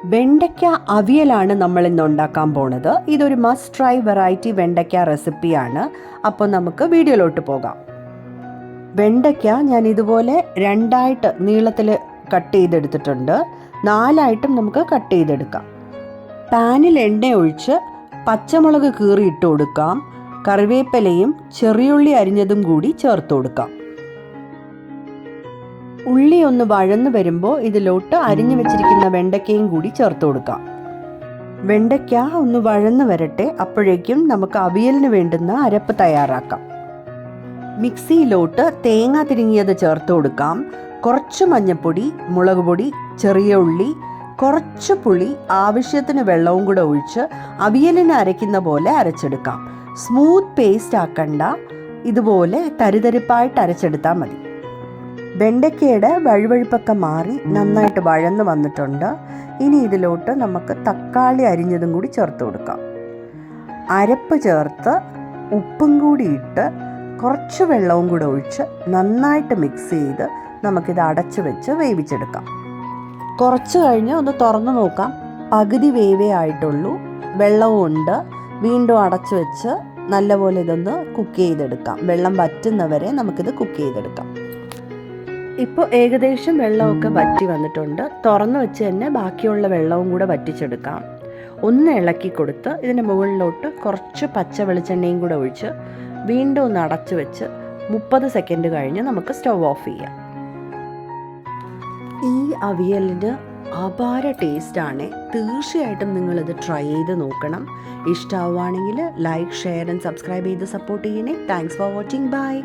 വെണ്ടയ്ക്ക അവിയലാണ് നമ്മൾ ഇന്ന് ഉണ്ടാക്കാൻ പോണത്. ഇതൊരു മസ്റ്റ് ട്രൈ വെറൈറ്റി വെണ്ടയ്ക്ക റെസിപ്പിയാണ്. അപ്പോൾ നമുക്ക് വീഡിയോയിലോട്ട് പോകാം. വെണ്ടയ്ക്ക ഞാൻ ഇതുപോലെ രണ്ടായിട്ട് നീളത്തിൽ കട്ട് ചെയ്തെടുത്തിട്ടുണ്ട്. 4ആയിട്ടും നമുക്ക് കട്ട് ചെയ്തെടുക്കാം. പാനിൽ എണ്ണ ഒഴിച്ച് പച്ചമുളക് കീറി ഇട്ട് കൊടുക്കാം. കറിവേപ്പിലയും ചെറിയുള്ളി അരിഞ്ഞതും കൂടി ചേർത്ത് കൊടുക്കാം. ഉള്ളി ഒന്ന് വഴന്നു വരുമ്പോൾ ഇതിലോട്ട് അരിഞ്ഞു വെച്ചിരിക്കുന്ന വെണ്ടയ്ക്കയും കൂടി ചേർത്ത് കൊടുക്കാം. വെണ്ടയ്ക്ക ഒന്ന് വഴന്നു വരട്ടെ. അപ്പോഴേക്കും നമുക്ക് അവിയലിന് വേണ്ടുന്ന അരപ്പ് തയ്യാറാക്കാം. മിക്സിയിലോട്ട് തേങ്ങ തിരിങ്ങിയത് ചേർത്ത് കൊടുക്കാം. കുറച്ച് മഞ്ഞൾപ്പൊടി, മുളക് പൊടി, ചെറിയ ഉള്ളി, കുറച്ച് പുളി, ആവശ്യത്തിന് വെള്ളവും കൂടെ ഒഴിച്ച് അവിയലിന് അരയ്ക്കുന്ന പോലെ അരച്ചെടുക്കാം. സ്മൂത്ത് പേസ്റ്റ് ആക്കണ്ട, ഇതുപോലെ തരിതരിപ്പായിട്ട് അരച്ചെടുത്താൽ മതി. വെണ്ടയ്ക്കയുടെ വഴുവഴുപ്പൊക്കെ മാറി നന്നായിട്ട് വഴന്ന് വന്നിട്ടുണ്ട്. ഇനി ഇതിലോട്ട് നമുക്ക് തക്കാളി അരിഞ്ഞതും കൂടി ചേർത്ത് കൊടുക്കാം. അരപ്പ് ചേർത്ത് ഉപ്പും കൂടി ഇട്ട് കുറച്ച് വെള്ളവും കൂടെ ഒഴിച്ച് നന്നായിട്ട് മിക്സ് ചെയ്ത് നമുക്കിത് അടച്ച് വെച്ച് വേവിച്ചെടുക്കാം. കുറച്ച് കഴിഞ്ഞ് ഒന്ന് തുറന്ന് നോക്കാം. പകുതി വേവേ ആയിട്ടുള്ളൂ. വെള്ളവും ഉണ്ട്. വീണ്ടും അടച്ച് വെച്ച് നല്ലപോലെ ഇതൊന്ന് കുക്ക് ചെയ്തെടുക്കാം. വെള്ളം വറ്റുന്നവരെ നമുക്കിത് കുക്ക് ചെയ്തെടുക്കാം. ഇപ്പോൾ ഏകദേശം വെള്ളമൊക്കെ വറ്റി വന്നിട്ടുണ്ട്. തുറന്ന് വെച്ച് തന്നെ ബാക്കിയുള്ള വെള്ളവും കൂടെ വറ്റിച്ചെടുക്കാം. ഒന്ന് ഇളക്കി കൊടുത്ത് ഇതിന് മുകളിലോട്ട് കുറച്ച് പച്ച വെളിച്ചെണ്ണയും കൂടെ ഒഴിച്ച് വീണ്ടും ഒന്ന് അടച്ച് വെച്ച് 30 സെക്കൻഡ് കഴിഞ്ഞ് നമുക്ക് സ്റ്റവ് ഓഫ് ചെയ്യാം. ഈ അവിയലിന് അപാര ടേസ്റ്റാണ്. തീർച്ചയായിട്ടും നിങ്ങളിത് ട്രൈ ചെയ്ത് നോക്കണം. ഇഷ്ടമാവുകയാണെങ്കിൽ ലൈക്ക്, ഷെയർ ആൻഡ് സബ്സ്ക്രൈബ് ചെയ്ത് സപ്പോർട്ട് ചെയ്യണേ. Thanks for watching. ബൈ.